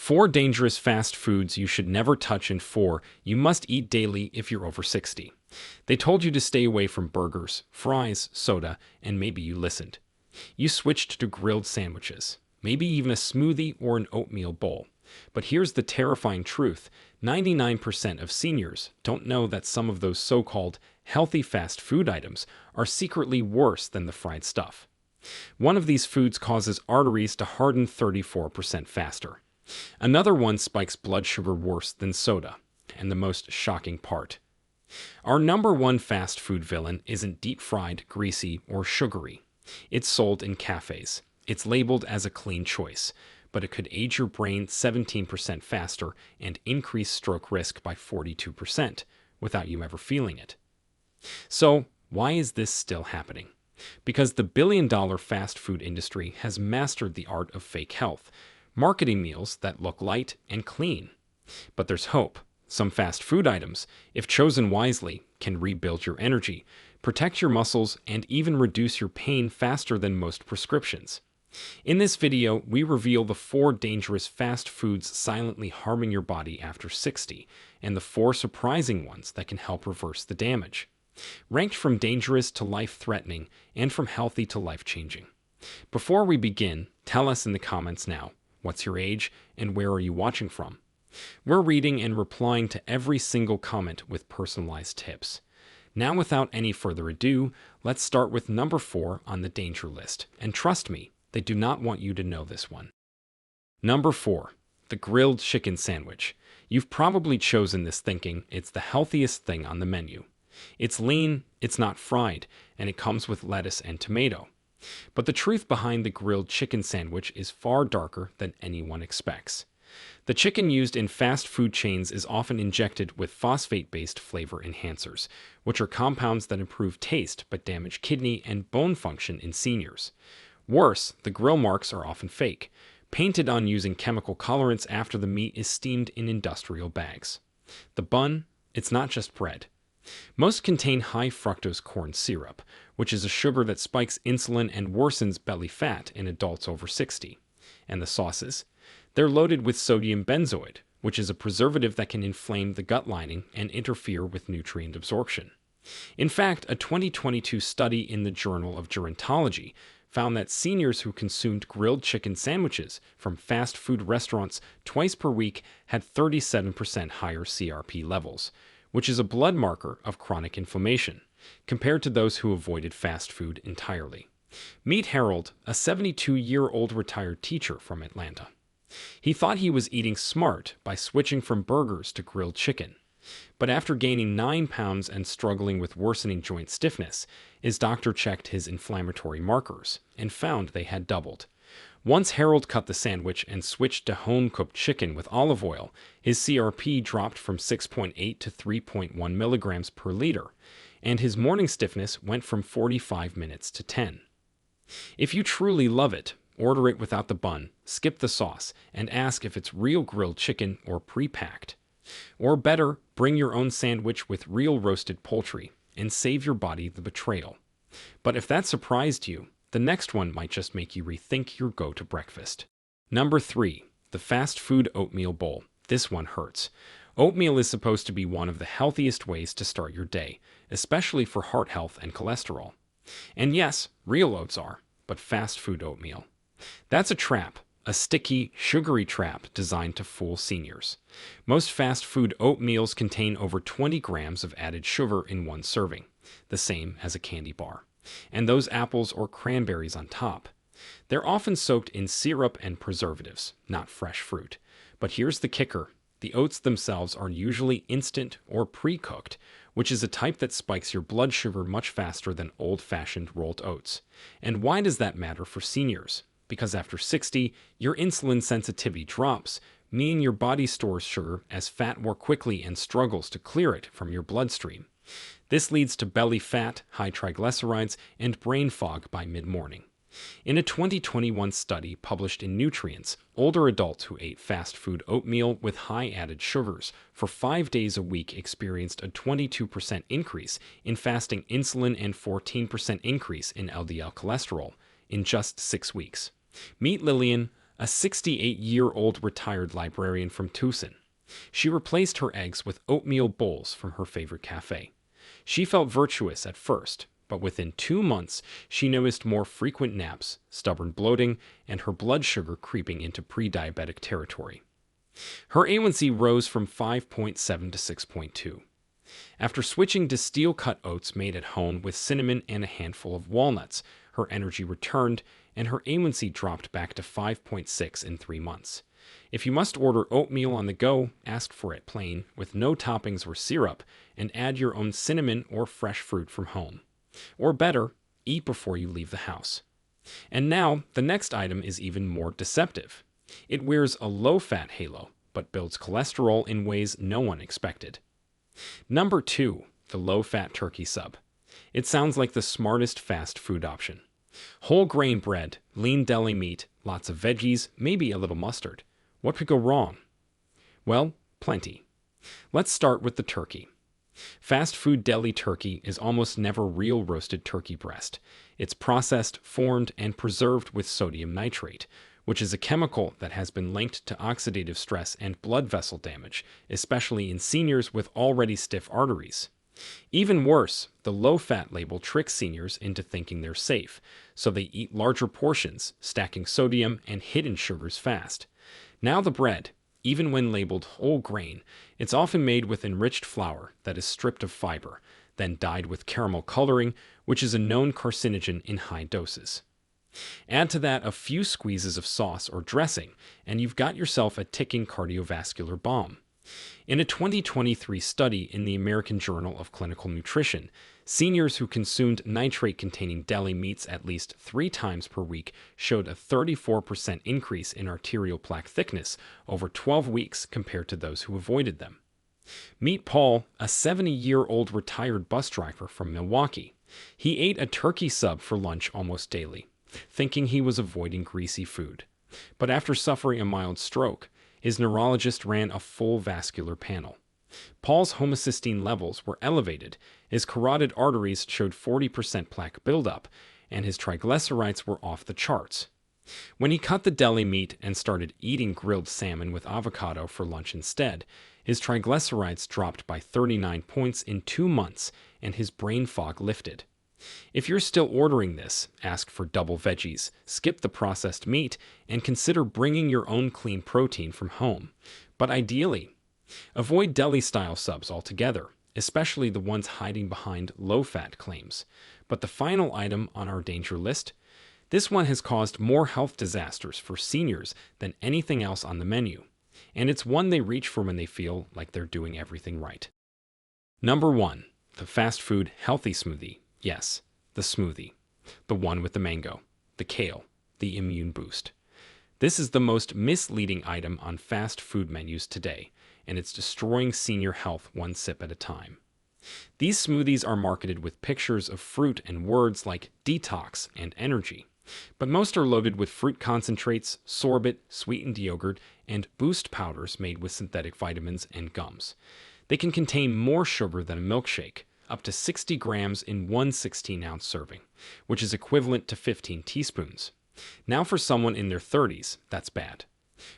4 dangerous fast foods you should never touch, and 4 you must eat daily if you're over 60. They told you to stay away from burgers, fries, soda, and maybe you listened. You switched to grilled sandwiches, maybe even a smoothie or an oatmeal bowl. But here's the terrifying truth: 99% of seniors don't know that some of those so-called healthy fast food items are secretly worse than the fried stuff. One of these foods causes arteries to harden 34% faster. Another one spikes blood sugar worse than soda. And the most shocking part: our number one fast food villain isn't deep-fried, greasy, or sugary. It's sold in cafes. It's labeled as a clean choice, but it could age your brain 17% faster and increase stroke risk by 42% without you ever feeling it. So, why is this still happening? Because the billion-dollar fast food industry has mastered the art of fake health, marketing meals that look light and clean. But there's hope. Some fast food items, if chosen wisely, can rebuild your energy, protect your muscles, and even reduce your pain faster than most prescriptions. In this video, we reveal the 4 dangerous fast foods silently harming your body after 60, and the 4 surprising ones that can help reverse the damage. Ranked from dangerous to life-threatening, and from healthy to life-changing. Before we begin, tell us in the comments now, what's your age and where are you watching from? We're reading and replying to every single comment with personalized tips. Now, without any further ado, let's start with number 4 on the danger list. And trust me, they do not want you to know this one. Number 4. The grilled chicken sandwich. You've probably chosen this thinking it's the healthiest thing on the menu. It's lean, it's not fried, and it comes with lettuce and tomato. But the truth behind the grilled chicken sandwich is far darker than anyone expects. The chicken used in fast food chains is often injected with phosphate-based flavor enhancers, which are compounds that improve taste but damage kidney and bone function in seniors. Worse, the grill marks are often fake, painted on using chemical colorants after the meat is steamed in industrial bags. The bun, it's not just bread. Most contain high fructose corn syrup, which is a sugar that spikes insulin and worsens belly fat in adults over 60. And the sauces? They're loaded with sodium benzoate, which is a preservative that can inflame the gut lining and interfere with nutrient absorption. In fact, a 2022 study in the Journal of Gerontology found that seniors who consumed grilled chicken sandwiches from fast food restaurants twice per week had 37% higher CRP levels, which is a blood marker of chronic inflammation, compared to those who avoided fast food entirely. Meet Harold, a 72-year-old retired teacher from Atlanta. He thought he was eating smart by switching from burgers to grilled chicken. But after gaining 9 pounds and struggling with worsening joint stiffness, his doctor checked his inflammatory markers and found they had doubled. Once Harold cut the sandwich and switched to home-cooked chicken with olive oil, his CRP dropped from 6.8 to 3.1 milligrams per liter, and his morning stiffness went from 45 minutes to 10. If you truly love it, order it without the bun, skip the sauce, and ask if it's real grilled chicken or pre-packed. Or better, bring your own sandwich with real roasted poultry and save your body the betrayal. But if that surprised you, the next one might just make you rethink your go-to breakfast. Number 3. The fast food oatmeal bowl. This one hurts. Oatmeal is supposed to be one of the healthiest ways to start your day, especially for heart health and cholesterol. And yes, real oats are, but fast food oatmeal. That's a trap, a sticky, sugary trap designed to fool seniors. Most fast food oatmeals contain over 20 grams of added sugar in one serving, the same as a candy bar. And those apples or cranberries on top. They're often soaked in syrup and preservatives, not fresh fruit. But here's the kicker: the oats themselves are usually instant or pre-cooked, which is a type that spikes your blood sugar much faster than old-fashioned rolled oats. And why does that matter for seniors? Because after 60, your insulin sensitivity drops, meaning your body stores sugar as fat more quickly and struggles to clear it from your bloodstream. This leads to belly fat, high triglycerides, and brain fog by mid-morning. In a 2021 study published in Nutrients, older adults who ate fast food oatmeal with high added sugars for 5 days a week experienced a 22% increase in fasting insulin and 14% increase in LDL cholesterol in just 6 weeks. Meet Lillian, a 68-year-old retired librarian from Tucson. She replaced her eggs with oatmeal bowls from her favorite cafe. She felt virtuous at first, but within 2 months, she noticed more frequent naps, stubborn bloating, and her blood sugar creeping into pre-diabetic territory. Her A1C rose from 5.7 to 6.2. After switching to steel-cut oats made at home with cinnamon and a handful of walnuts, her energy returned, and her A1C dropped back to 5.6 in 3 months. If you must order oatmeal on the go, ask for it plain, with no toppings or syrup, and add your own cinnamon or fresh fruit from home. Or better, eat before you leave the house. And now, the next item is even more deceptive. It wears a low-fat halo, but builds cholesterol in ways no one expected. Number 2, the low-fat turkey sub. It sounds like the smartest fast food option. Whole grain bread, lean deli meat, lots of veggies, maybe a little mustard. What could go wrong? Well, plenty. Let's start with the turkey. Fast food deli turkey is almost never real roasted turkey breast. It's processed, formed, and preserved with sodium nitrate, which is a chemical that has been linked to oxidative stress and blood vessel damage, especially in seniors with already stiff arteries. Even worse, the low-fat label tricks seniors into thinking they're safe, so they eat larger portions, stacking sodium and hidden sugars fast. Now the bread, even when labeled whole grain, it's often made with enriched flour that is stripped of fiber, then dyed with caramel coloring, which is a known carcinogen in high doses. Add to that a few squeezes of sauce or dressing, and you've got yourself a ticking cardiovascular bomb. In a 2023 study in the American Journal of Clinical Nutrition, seniors who consumed nitrate-containing deli meats at least 3 times per week showed a 34% increase in arterial plaque thickness over 12 weeks compared to those who avoided them. Meet Paul, a 70-year-old retired bus driver from Milwaukee. He ate a turkey sub for lunch almost daily, thinking he was avoiding greasy food. But after suffering a mild stroke, his neurologist ran a full vascular panel. Paul's homocysteine levels were elevated, his carotid arteries showed 40% plaque buildup, and his triglycerides were off the charts. When he cut the deli meat and started eating grilled salmon with avocado for lunch instead, his triglycerides dropped by 39 points in 2 months, and his brain fog lifted. If you're still ordering this, ask for double veggies, skip the processed meat, and consider bringing your own clean protein from home. But ideally, avoid deli-style subs altogether, especially the ones hiding behind low-fat claims. But the final item on our danger list? This one has caused more health disasters for seniors than anything else on the menu, and it's one they reach for when they feel like they're doing everything right. Number 1, the fast food healthy smoothie. Yes, the smoothie. The one with the mango, the kale, the immune boost. This is the most misleading item on fast food menus today, and it's destroying senior health one sip at a time. These smoothies are marketed with pictures of fruit and words like detox and energy, but most are loaded with fruit concentrates, sorbet, sweetened yogurt, and boost powders made with synthetic vitamins and gums. They can contain more sugar than a milkshake, up to 60 grams in one 16-ounce serving, which is equivalent to 15 teaspoons. Now for someone in their 30s, that's bad.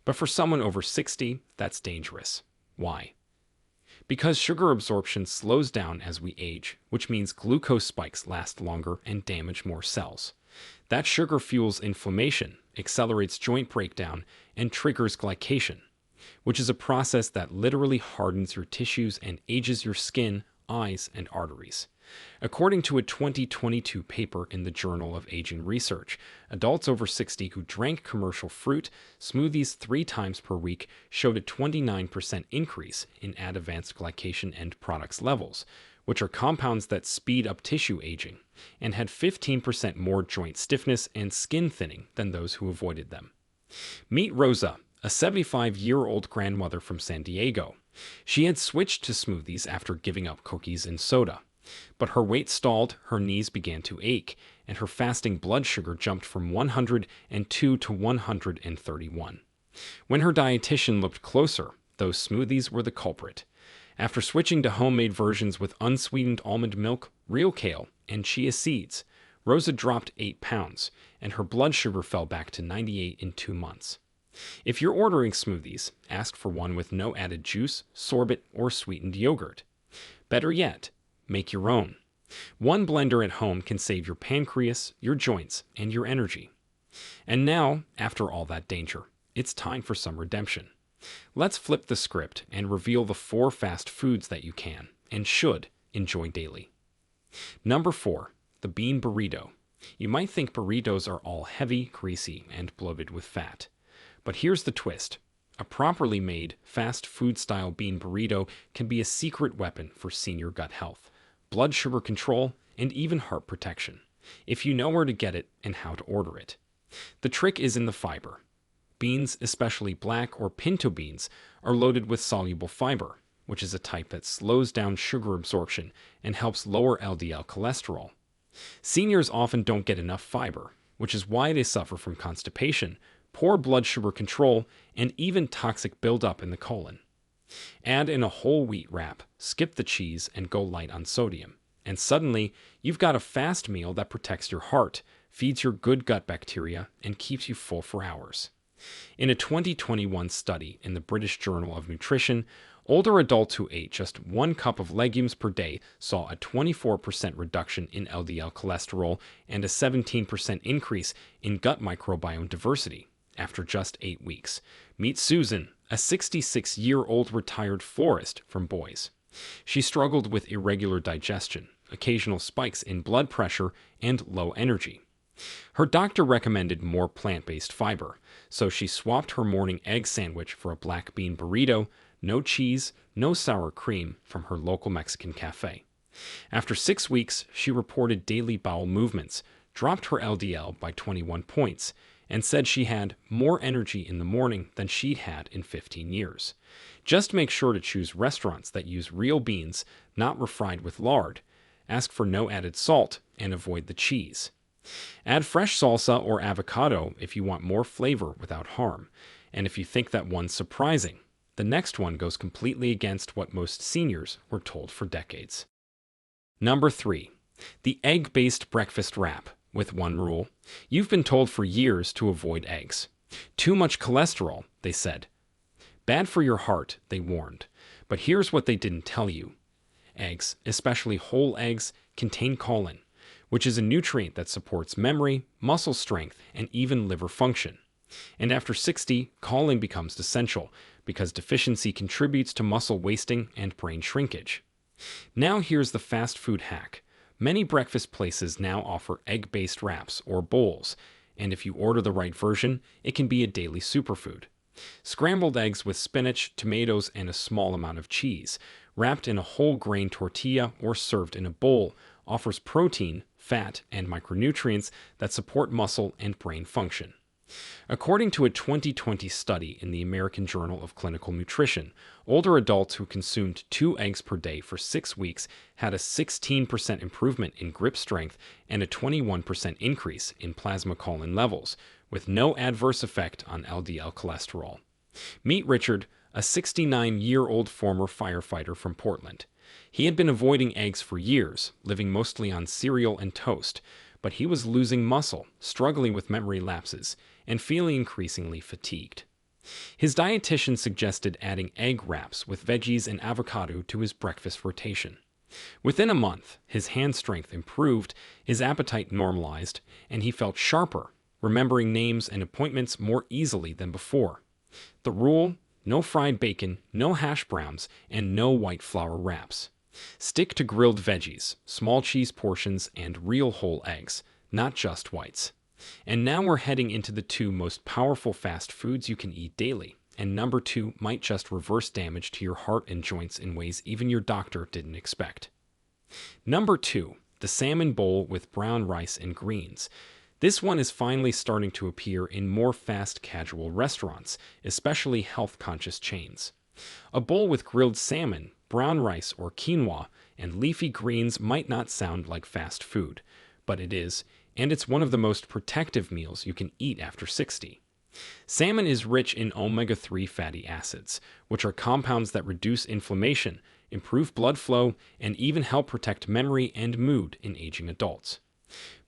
But for someone over 60, that's dangerous. Why? Because sugar absorption slows down as we age, which means glucose spikes last longer and damage more cells. That sugar fuels inflammation, accelerates joint breakdown, and triggers glycation, which is a process that literally hardens your tissues and ages your skin, eyes, and arteries. According to a 2022 paper in the Journal of Aging Research, adults over 60 who drank commercial fruit smoothies 3 times per week showed a 29% increase in advanced glycation end products levels, which are compounds that speed up tissue aging, and had 15% more joint stiffness and skin thinning than those who avoided them. Meet Rosa, a 75-year-old grandmother from San Diego. She had switched to smoothies after giving up cookies and soda. But her weight stalled, her knees began to ache, and her fasting blood sugar jumped from 102 to 131. When her dietitian looked closer, those smoothies were the culprit. After switching to homemade versions with unsweetened almond milk, real kale, and chia seeds, Rosa dropped 8 pounds, and her blood sugar fell back to 98 in 2 months. If you're ordering smoothies, ask for one with no added juice, sorbet, or sweetened yogurt. Better yet, make your own. One blender at home can save your pancreas, your joints, and your energy. And now, after all that danger, it's time for some redemption. Let's flip the script and reveal the 4 fast foods that you can and should enjoy daily. Number 4, the bean burrito. You might think burritos are all heavy, greasy, and bloated with fat. But here's the twist. A properly made, fast food-style bean burrito can be a secret weapon for senior gut health, blood sugar control, and even heart protection, if you know where to get it and how to order it. The trick is in the fiber. Beans, especially black or pinto beans, are loaded with soluble fiber, which is a type that slows down sugar absorption and helps lower LDL cholesterol. Seniors often don't get enough fiber, which is why they suffer from constipation, poor blood sugar control, and even toxic buildup in the colon. Add in a whole wheat wrap, skip the cheese, and go light on sodium. And suddenly, you've got a fast meal that protects your heart, feeds your good gut bacteria, and keeps you full for hours. In a 2021 study in the British Journal of Nutrition, older adults who ate just 1 cup of legumes per day saw a 24% reduction in LDL cholesterol and a 17% increase in gut microbiome diversity after just 8 weeks. Meet Susan, a 66-year-old retired florist from Boise. She struggled with irregular digestion, occasional spikes in blood pressure, and low energy. Her doctor recommended more plant-based fiber, so she swapped her morning egg sandwich for a black bean burrito, no cheese, no sour cream, from her local Mexican cafe. After 6 weeks, she reported daily bowel movements, dropped her LDL by 21 points, and said she had more energy in the morning than she'd had in 15 years. Just make sure to choose restaurants that use real beans, not refried with lard. Ask for no added salt, and avoid the cheese. Add fresh salsa or avocado if you want more flavor without harm. And if you think that one's surprising, the next one goes completely against what most seniors were told for decades. Number 3, the egg-based breakfast wrap, with one rule. You've been told for years to avoid eggs. Too much cholesterol, they said. Bad for your heart, they warned. But here's what they didn't tell you. Eggs, especially whole eggs, contain choline, which is a nutrient that supports memory, muscle strength, and even liver function. And after 60, choline becomes essential because deficiency contributes to muscle wasting and brain shrinkage. Now here's the fast food hack. Many breakfast places now offer egg-based wraps or bowls, and if you order the right version, it can be a daily superfood. Scrambled eggs with spinach, tomatoes, and a small amount of cheese, wrapped in a whole grain tortilla or served in a bowl, offers protein, fat, and micronutrients that support muscle and brain function. According to a 2020 study in the American Journal of Clinical Nutrition, older adults who consumed 2 eggs per day for 6 weeks had a 16% improvement in grip strength and a 21% increase in plasma choline levels, with no adverse effect on LDL cholesterol. Meet Richard, a 69-year-old former firefighter from Portland. He had been avoiding eggs for years, living mostly on cereal and toast, but he was losing muscle, struggling with memory lapses, and feeling increasingly fatigued. His dietitian suggested adding egg wraps with veggies and avocado to his breakfast rotation. Within a month, his hand strength improved, his appetite normalized, and he felt sharper, remembering names and appointments more easily than before. The rule: no fried bacon, no hash browns, and no white flour wraps. Stick to grilled veggies, small cheese portions, and real whole eggs, not just whites. And now we're heading into the 2 most powerful fast foods you can eat daily. And number 2 might just reverse damage to your heart and joints in ways even your doctor didn't expect. Number 2, the salmon bowl with brown rice and greens. This one is finally starting to appear in more fast casual restaurants, especially health-conscious chains. A bowl with grilled salmon, brown rice or quinoa, and leafy greens might not sound like fast food, but it is, and it's one of the most protective meals you can eat after 60. Salmon is rich in omega-3 fatty acids, which are compounds that reduce inflammation, improve blood flow, and even help protect memory and mood in aging adults.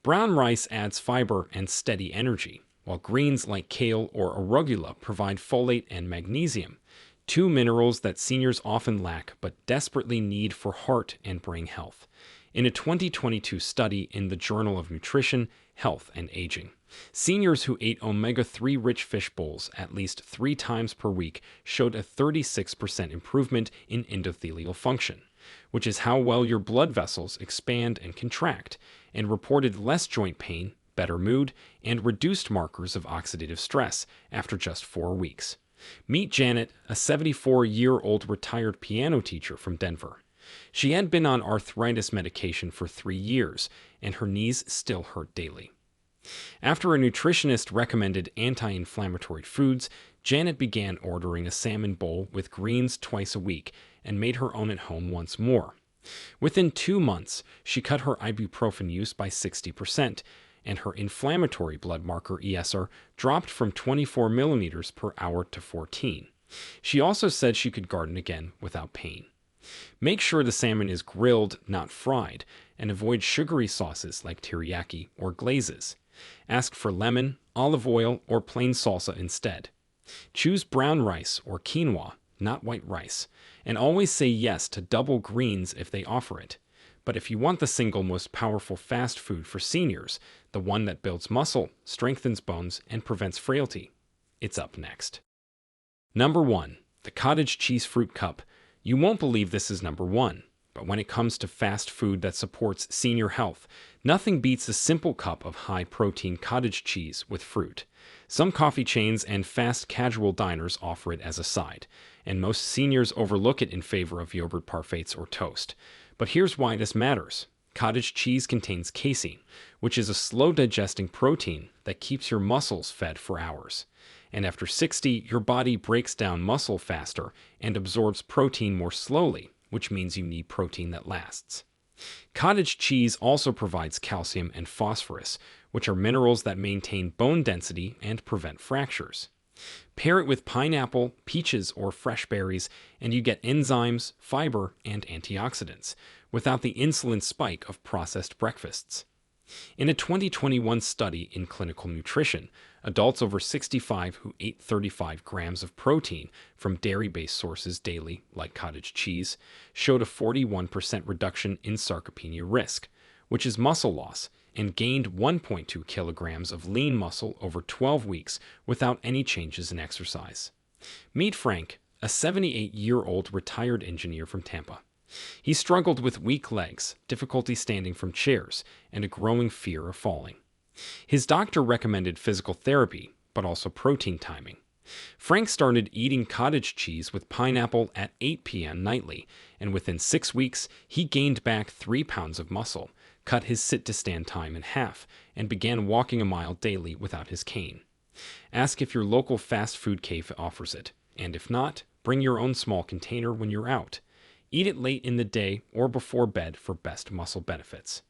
Brown rice adds fiber and steady energy, while greens like kale or arugula provide folate and magnesium, two minerals that seniors often lack but desperately need for heart and brain health. In a 2022 study in the Journal of Nutrition, Health, and Aging, seniors who ate omega-3 rich fish bowls at least 3 times per week showed a 36% improvement in endothelial function, which is how well your blood vessels expand and contract, and reported less joint pain, better mood, and reduced markers of oxidative stress after just 4 weeks. Meet Janet, a 74-year-old retired piano teacher from Denver. She had been on arthritis medication for 3 years, and her knees still hurt daily. After a nutritionist recommended anti-inflammatory foods, Janet began ordering a salmon bowl with greens twice a week and made her own at home once more. Within 2 months, she cut her ibuprofen use by 60%, and her inflammatory blood marker ESR dropped from 24 millimeters per hour to 14. She also said she could garden again without pain. Make sure the salmon is grilled, not fried, and avoid sugary sauces like teriyaki or glazes. Ask for lemon, olive oil, or plain salsa instead. Choose brown rice or quinoa, not white rice, and always say yes to double greens if they offer it. But if you want the single most powerful fast food for seniors, the one that builds muscle, strengthens bones, and prevents frailty, it's up next. Number 1. The cottage cheese fruit cup. You won't believe this is number 1, but when it comes to fast food that supports senior health, nothing beats a simple cup of high-protein cottage cheese with fruit. Some coffee chains and fast casual diners offer it as a side, and most seniors overlook it in favor of yogurt parfaits or toast. But here's why this matters. Cottage cheese contains casein, which is a slow-digesting protein that keeps your muscles fed for hours. And after 60, your body breaks down muscle faster and absorbs protein more slowly, which means you need protein that lasts. Cottage cheese also provides calcium and phosphorus, which are minerals that maintain bone density and prevent fractures. Pair it with pineapple, peaches, or fresh berries, and you get enzymes, fiber, and antioxidants, without the insulin spike of processed breakfasts. In a 2021 study in Clinical Nutrition, adults over 65 who ate 35 grams of protein from dairy-based sources daily, like cottage cheese, showed a 41% reduction in sarcopenia risk, which is muscle loss, and gained 1.2 kilograms of lean muscle over 12 weeks without any changes in exercise. Meet Frank, a 78-year-old retired engineer from Tampa. He struggled with weak legs, difficulty standing from chairs, and a growing fear of falling. His doctor recommended physical therapy, but also protein timing. Frank started eating cottage cheese with pineapple at 8 p.m. nightly, and within 6 weeks, he gained back 3 pounds of muscle, cut his sit-to-stand time in half, and began walking a mile daily without his cane. Ask if your local fast food cafe offers it, and if not, bring your own small container when you're out. Eat it late in the day or before bed for best muscle benefits.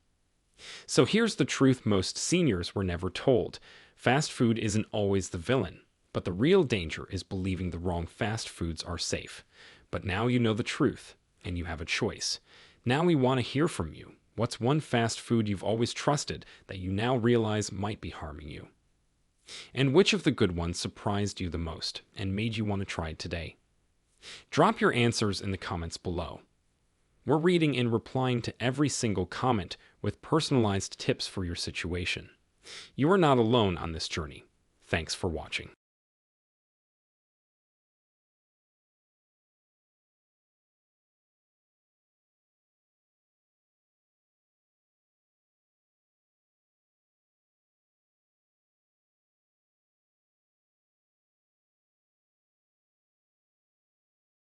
So here's the truth most seniors were never told. Fast food isn't always the villain, but the real danger is believing the wrong fast foods are safe. But now you know the truth, and you have a choice. Now we want to hear from you. What's one fast food you've always trusted that you now realize might be harming you? And which of the good ones surprised you the most and made you want to try it today? Drop your answers in the comments below. We're reading and replying to every single comment with personalized tips for your situation. You are not alone on this journey. Thanks for watching.